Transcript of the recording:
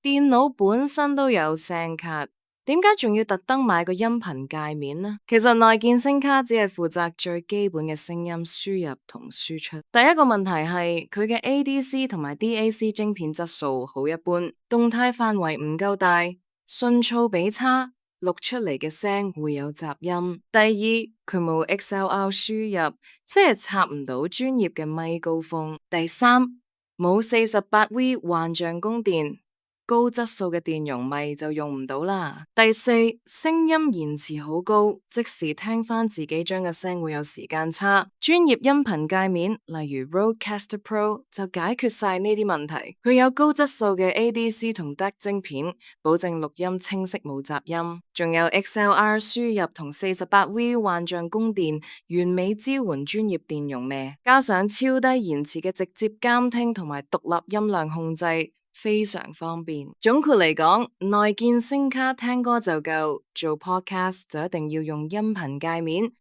電腦本身都有聲卡，點解仲要特登買個音頻界面呢？其實內建聲卡只係負責最基本嘅聲音輸入同輸出。第一個問題係佢嘅 ADC 同埋 DAC 晶片質素好一般，動態範圍唔夠大，訊噪比差，錄出嚟嘅聲會有雜音。第二，佢冇 XLR 輸入，即係插唔到專業嘅咪高峰。第三，冇48V 幻象供電。高質素嘅電容咪就用唔到啦。第四，聲音延遲好高，即時聽翻自己將嘅聲會有時間差。專業音頻界面，例如 Rodecaster Pro 就解決晒呢啲問題。佢有高質素嘅 ADC 同 DAC 晶片，保證錄音清晰冇雜音。仲有 XLR 輸入同48V 幻象供電，完美支援專業電容咩？加上超低延遲嘅直接監聽同埋獨立音量控制。非常方便。總括嚟講，內建聲卡聽歌就夠，做 podcast 就一定要用音頻界面。